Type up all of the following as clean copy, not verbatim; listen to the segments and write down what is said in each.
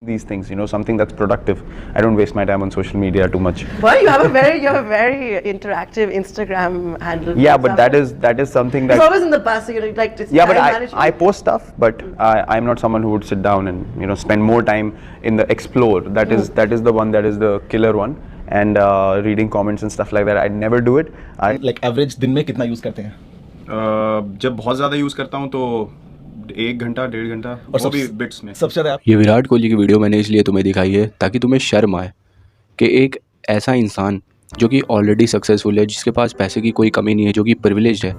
these things, something that's productive. I don't waste my time on social media too much. Well, you have a very interactive Instagram handle. Yeah, but that is something It's that. always in the past, so you're like this Yeah, but time I management. post stuff, but I'm not someone who would sit down and spend more time in the explore. That is the one that is the killer one, and reading comments and stuff like that. I'd never do it. Like average दिन में कितना use करते हैं? जब बहुत ज़्यादा use करता हूँ तो 1 घंटा 1.5 घंटा, और वो भी बिट्स में। सबसे ज़्यादा ये विराट कोहली की वीडियो मैंने इसलिए तुम्हें दिखाई है ताकि तुम्हें शर्म आए कि एक ऐसा इंसान जो कि ऑलरेडी सक्सेसफुल है, जिसके पास पैसे की कोई कमी नहीं है, जो कि प्रिविलेज्ड है,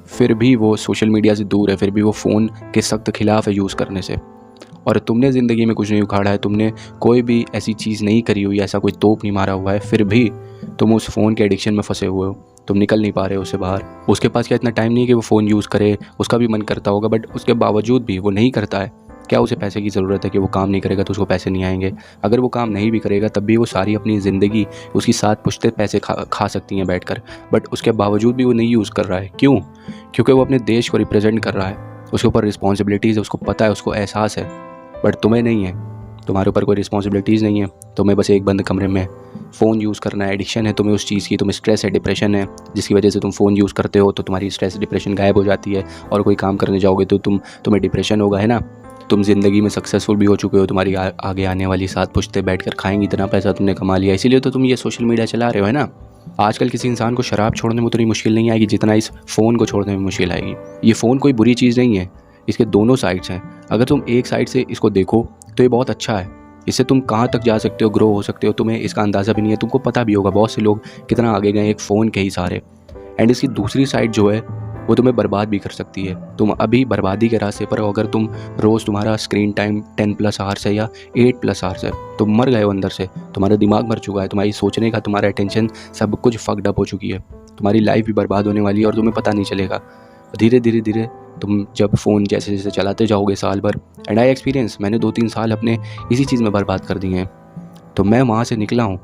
फिर भी वो सोशल मीडिया से दूर है, फिर भी वो फ़ोन के सख्त खिलाफ है यूज़ करने से। और तुमने ज़िंदगी में कुछ नहीं उखाड़ा है, तुमने कोई भी ऐसी चीज़ नहीं करी हुई, ऐसा कोई तोप नहीं मारा हुआ है, फिर भी तुम उस फ़ोन के एडिक्शन में फंसे हुए हो, तुम निकल नहीं पा रहे हो उससे बाहर। उसके पास क्या इतना टाइम नहीं है कि वो फ़ोन यूज़ करे, उसका भी मन करता होगा, बट उसके बावजूद भी वो नहीं करता है। क्या उसे पैसे की ज़रूरत है कि वो काम नहीं करेगा तो उसको पैसे नहीं आएंगे? अगर वो काम नहीं भी करेगा तब भी वो सारी अपनी ज़िंदगी उसकी 7 पुश्तें पैसे खा सकती हैं बैठकर, बट उसके बावजूद भी वो नहीं यूज़ कर रहा है। क्यों? क्योंकि वो अपने देश को रिप्रेजेंट कर रहा है, उसके ऊपर रिस्पॉन्सिबिलिटीज़ है, उसको पता है, उसको एहसास है। बट तुम्हें नहीं है, तुम्हारे ऊपर कोई रिस्पॉन्सिबिलिटीज़ नहीं है, तुम्हें बस एक बंद कमरे में फ़ोन यूज़ करना है। एडिक्शन है तुम्हें उस चीज़ की, तुम्हें स्ट्रेस है, डिप्रेशन है, जिसकी वजह से तुम फ़ोन यूज़ करते हो तो तुम्हारी स्ट्रेस डिप्रेशन गायब हो जाती है, और कोई काम करने जाओगे तो तुम्हें डिप्रेशन होगा, है ना? तुम ज़िंदगी में सक्सेसफुल भी हो चुके हो, तुम्हारी आगे आने वाली 7 पुश्तें बैठकर खाएंगी, इतना पैसा तुमने कमा लिया, इसीलिए तो तुम ये सोशल मीडिया चला रहे हो, है ना? आजकल किसी इंसान को शराब छोड़ने में उतनी मुश्किल नहीं आएगी जितना इस फ़ोन को छोड़ने में मुश्किल आएगी। ये फ़ोन कोई बुरी चीज़ नहीं है, इसके दोनों साइड्स हैं। अगर तुम एक साइड से इसको देखो तो ये बहुत अच्छा है, इससे तुम कहाँ तक जा सकते हो, ग्रो हो सकते हो, तुम्हें इसका अंदाज़ा भी नहीं है। तुमको पता भी होगा बहुत से लोग कितना आगे गए एक फ़ोन के ही सहारे। एंड इसकी दूसरी साइड जो है वो तुम्हें बर्बाद भी कर सकती है। तुम अभी बर्बादी के रास्ते पर हो। अगर तुम रोज़ तुम्हारा स्क्रीन टाइम 10+ आवर्स है या 8+ आवर्स है, तुम मर गए हो अंदर से, तुम्हारा दिमाग मर चुका है, तुम्हारी सोचने का, तुम्हारा अटेंशन सब कुछ फक्ड अप हो चुकी है, तुम्हारी लाइफ भी बर्बाद होने वाली है और तुम्हें पता नहीं चलेगा। धीरे धीरे तुम जब फ़ोन जैसे जैसे चलाते जाओगे साल भर, एंड आई एक्सपीरियंस, मैंने 2-3 साल अपने इसी चीज़ में बर्बाद कर दिए हैं। तो मैं वहाँ से निकला हूँ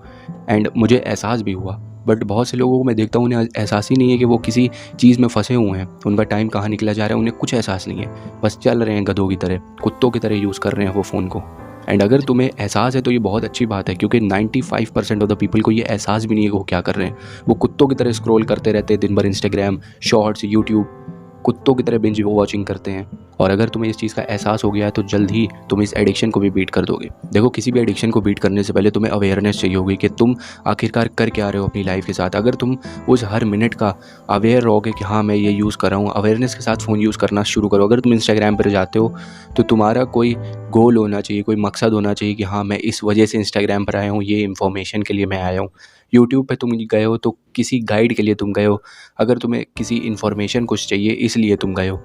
एंड मुझे एहसास भी हुआ, बट बहुत से लोगों को मैं देखता हूँ उन्हें एहसास ही नहीं है कि वो किसी चीज़ में फंसे हुए हैं, उनका टाइम कहाँ निकला जा रहा है, उन्हें कुछ एहसास नहीं है, बस चल रहे हैं गधों की तरह, कुत्तों की तरह यूज़ कर रहे हैं वो फ़ोन को। एंड अगर तुम्हें एहसास है तो ये बहुत अच्छी बात है, क्योंकि 95% ऑफ द पीपल को ये एहसास भी नहीं है कि वो क्या कर रहे हैं। वो कुत्तों की तरह स्क्रॉल करते रहते हैं दिन भर, इंस्टाग्राम, शॉर्ट्स, यूट्यूब, कुत्तों की तरह बिंज वॉचिंग करते हैं। और अगर तुम्हें इस चीज़ का एहसास हो गया है तो जल्द ही तुम इस एडिक्शन को भी बीट कर दोगे। देखो, किसी भी एडिक्शन को बीट करने से पहले तुम्हें अवेयरनेस चाहिए होगी कि तुम आखिरकार कर क्या रहे हो अपनी लाइफ के साथ। अगर तुम उस हर मिनट का अवेयर रहोगे कि हाँ मैं ये यूज़ कर रहा हूँ, अवेयरनेस के साथ फ़ोन यूज़ करना शुरू करो। अगर तुम इंस्टाग्राम पर जाते हो तो तुम्हारा कोई गोल होना चाहिए, कोई मकसद होना चाहिए कि हाँ मैं इस वजह से इंस्टाग्राम पर आया हूँ, ये इन्फॉर्मेशन के लिए मैं आया हूँ। यूट्यूब पे तुम गए हो तो किसी गाइड के लिए तुम गए हो, अगर तुम्हें किसी इन्फॉर्मेशन कुछ चाहिए इसलिए तुम गए हो।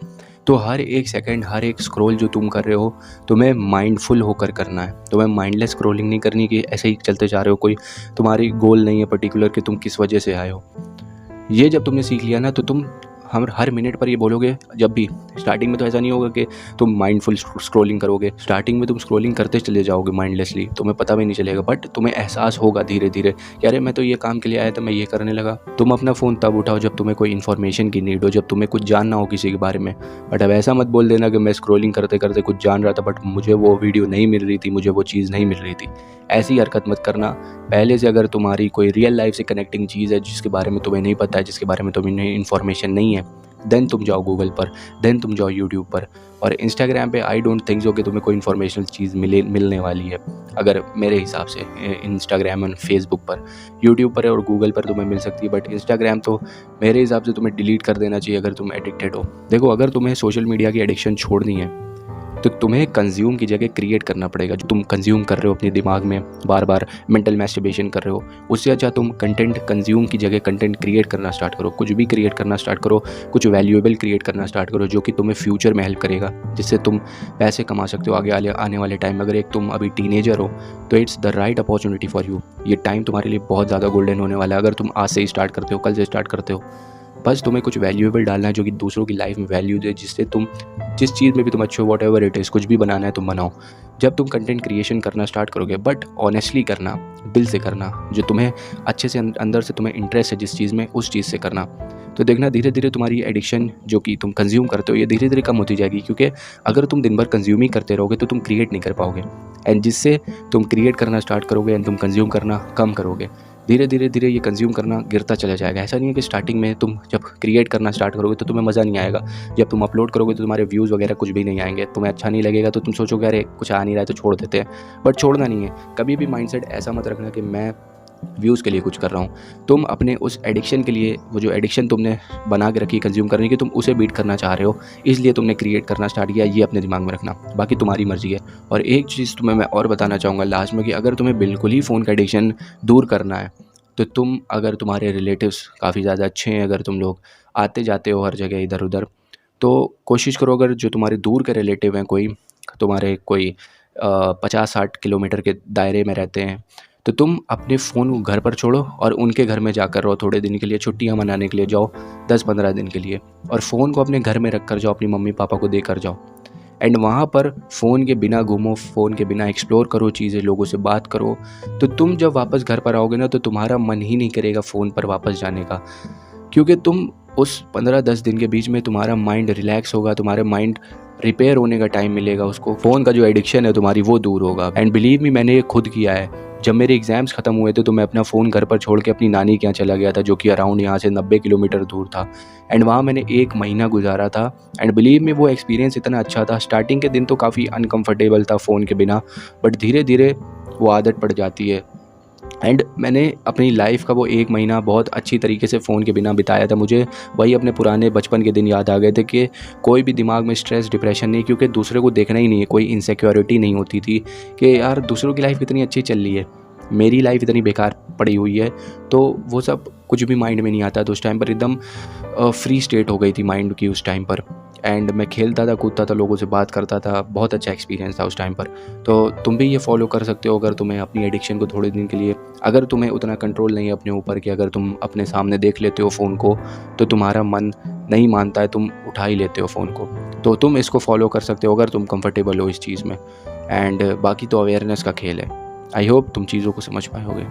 तो हर एक सेकंड, हर एक स्क्रॉल जो तुम कर रहे हो, तुम्हें माइंडफुल होकर करना है। तुम्हें माइंडलेस स्क्रॉलिंग नहीं करनी कि ऐसे ही चलते जा रहे हो, कोई तुम्हारी गोल नहीं है पर्टिकुलर कि तुम किस वजह से आए हो। ये जब तुमने सीख लिया ना तो तुम हर मिनट पर ये बोलोगे। जब भी स्टार्टिंग में तो ऐसा नहीं होगा कि तुम माइंडफुल स्क्रॉलिंग करोगे, स्टार्टिंग में तुम स्क्रॉलिंग करते चले जाओगे माइंडलेसली, तुम्हें पता भी नहीं चलेगा, बट तुम्हें एहसास होगा धीरे धीरे कि अरे मैं तो ये काम के लिए आया था, मैं ये करने लगा। तुम अपना फ़ोन तब उठाओ जब तुम्हें कोई इन्फॉर्मेशन की नीड हो, जब तुम्हें कुछ जानना हो किसी के बारे में। बट अब ऐसा मत बोल देना कि मैं स्क्रॉलिंग करते करते कुछ जान रहा था बट मुझे वो वीडियो नहीं मिल रही थी, मुझे वो चीज़ नहीं मिल रही थी। ऐसी हरकत मत करना। पहले से अगर तुम्हारी कोई रियल लाइफ से कनेक्टिंग चीज़ है जिसके बारे में तुम्हें नहीं पता है, जिसके बारे में तुम्हें इन्फॉर्मेशन नहीं है, देन तुम जाओ गूगल पर, देन तुम जाओ यूट्यूब पर। और इंस्टाग्राम पे आई डोंट थिंक सो कि तुम्हें कोई इन्फॉर्मेशनल चीज़ मिलने वाली है। अगर मेरे हिसाब से इंस्टाग्राम और फेसबुक पर, यूट्यूब पर और गूगल पर तुम्हें मिल सकती है, बट इंस्टाग्राम तो मेरे हिसाब से तुम्हें डिलीट कर देना चाहिए अगर तुम एडिक्टेड हो। देखो, अगर तुम्हें सोशल मीडिया की एडिक्शन छोड़नी है तो तुम्हें कंज्यूम की जगह क्रिएट करना पड़ेगा। जो तुम कंज्यूम कर रहे हो अपने दिमाग में, बार बार मेंटल मैस्टरबेशन कर रहे हो, उससे अच्छा तुम कंटेंट कंज्यूम की जगह कंटेंट क्रिएट करना स्टार्ट करो। कुछ भी क्रिएट करना स्टार्ट करो, कुछ वैल्यूएबल क्रिएट करना स्टार्ट करो जो कि तुम्हें फ्यूचर में हेल्प करेगा, जिससे तुम पैसे कमा सकते हो आगे आने वाले टाइम में। अगर एक तुम अभी टीनेजर हो तो it's the right opportunity for you. ये टाइम तुम्हारे लिए बहुत ज़्यादा गोल्डन होने वाला है। अगर तुम आज से ही स्टार्ट करते हो, कल से स्टार्ट करते हो, बस तुम्हें कुछ वैल्यूएबल डालना है जो कि दूसरों की लाइफ में वैल्यू दे, जिससे तुम जिस चीज़ में भी तुम अच्छे हो, वॉट एवर इट इज़, कुछ भी बनाना है तुम बनाओ। जब तुम कंटेंट क्रिएशन करना स्टार्ट करोगे, बट ऑनेस्टली करना, दिल से करना, जो तुम्हें अच्छे से अंदर से तुम्हें इंटरेस्ट है जिस चीज़ में, उस चीज़ से करना, तो देखना धीरे धीरे तुम्हारी एडिक्शन जो कि तुम कंज्यूम करते हो ये धीरे धीरे कम होती जाएगी। क्योंकि अगर तुम दिन भर कंज्यूम ही करते रहोगे तो तुम क्रिएट नहीं कर पाओगे, एंड जिससे तुम क्रिएट करना स्टार्ट करोगे एंड तुम कंज्यूम करना कम करोगे, धीरे धीरे धीरे ये कंज्यूम करना गिरता चला जाएगा। ऐसा नहीं है कि स्टार्टिंग में तुम जब क्रिएट करना स्टार्ट करोगे तो तुम्हें मज़ा नहीं आएगा, जब तुम अपलोड करोगे तो तुम्हारे व्यूज़ वगैरह कुछ भी नहीं आएंगे, तुम्हें अच्छा नहीं लगेगा, तो तुम सोचोगे अरे कुछ आ नहीं रहा है तो छोड़ देते हैं। बट छोड़ना नहीं है, कभी भी माइंडसेट ऐसा मत रखना कि मैं व्यूज़ के लिए कुछ कर रहा हूँ। तुम अपने उस एडिक्शन के लिए, वो जो एडिक्शन तुमने बना के रखी कंज्यूम करने की, तुम उसे बीट करना चाह रहे हो, इसलिए तुमने क्रिएट करना स्टार्ट किया, ये अपने दिमाग में रखना, बाकी तुम्हारी मर्जी है। और एक चीज़ तुम्हें मैं और बताना चाहूँगा लास्ट में, कि अगर तुम्हें बिल्कुल ही फ़ोन का एडिक्शन दूर करना है तो तुम, अगर तुम्हारे रिलेटिव्स काफ़ी ज़्यादा अच्छे हैं, अगर तुम लोग आते जाते हो हर जगह इधर उधर, तो कोशिश करो, अगर जो तुम्हारे दूर के रिलेटिव हैं, कोई तुम्हारे कोई 50-60 किलोमीटर के दायरे में रहते हैं, तो तुम अपने फ़ोन को घर पर छोड़ो और उनके घर में जाकर रहो थोड़े दिन के लिए, छुट्टियां मनाने के लिए जाओ 10-15 दिन के लिए, और फ़ोन को अपने घर में रख कर जाओ, अपनी मम्मी पापा को देकर जाओ, एंड वहाँ पर फ़ोन के बिना घूमो, फ़ोन के बिना एक्सप्लोर करो चीज़ें, लोगों से बात करो। तो तुम जब वापस घर पर आओगे ना, तो तुम्हारा मन ही नहीं करेगा फ़ोन पर वापस जाने का, क्योंकि तुम उस 15-10 दिन के बीच में तुम्हारा माइंड रिलैक्स होगा, तुम्हारे माइंड रिपेयर होने का टाइम मिलेगा उसको, फ़ोन का जो एडिक्शन है तुम्हारी वो दूर होगा। एंड बिलीव मी, मैंने ये खुद किया है। जब मेरे एग्ज़ाम्स ख़त्म हुए थे तो मैं अपना फ़ोन घर पर छोड़ के अपनी नानी के यहाँ चला गया था, जो कि अराउंड यहाँ से 90 किलोमीटर दूर था, एंड वहाँ मैंने 1 महीना गुजारा था। एंड बिलीव मी, वो एक्सपीरियंस इतना अच्छा था। स्टार्टिंग के दिन तो काफ़ी अनकम्फर्टेबल था फ़ोन के बिना, बट धीरे धीरे वो आदत पड़ जाती है। एंड मैंने अपनी लाइफ का वो 1 महीना बहुत अच्छी तरीके से फ़ोन के बिना बिताया था। मुझे वही अपने पुराने बचपन के दिन याद आ गए थे कि कोई भी दिमाग में स्ट्रेस, डिप्रेशन नहीं, क्योंकि दूसरे को देखना ही नहीं है, कोई इनसिक्योरिटी नहीं होती थी कि यार दूसरों की लाइफ कितनी अच्छी चल रही है, मेरी लाइफ इतनी बेकार पड़ी हुई है, तो वो सब कुछ भी माइंड में नहीं आता। तो उस टाइम पर एकदम फ्री स्टेट हो गई थी माइंड की उस टाइम पर, एंड मैं खेलता था, कूदता था, लोगों से बात करता था, बहुत अच्छा एक्सपीरियंस था उस टाइम पर। तो तुम भी ये फॉलो कर सकते हो, अगर तुम्हें अपनी एडिक्शन को थोड़े दिन के लिए, अगर तुम्हें उतना कंट्रोल नहीं है अपने ऊपर कि अगर तुम अपने सामने देख लेते हो फ़ोन को तो तुम्हारा मन नहीं मानता है, तुम उठा ही लेते हो फ़ोन को, तो तुम इसको फॉलो कर सकते हो अगर तुम कंफर्टेबल हो इस चीज़ में। एंड बाकी तो अवेयरनेस का खेल है। आई होप तुम चीज़ों को समझ पाए होगे।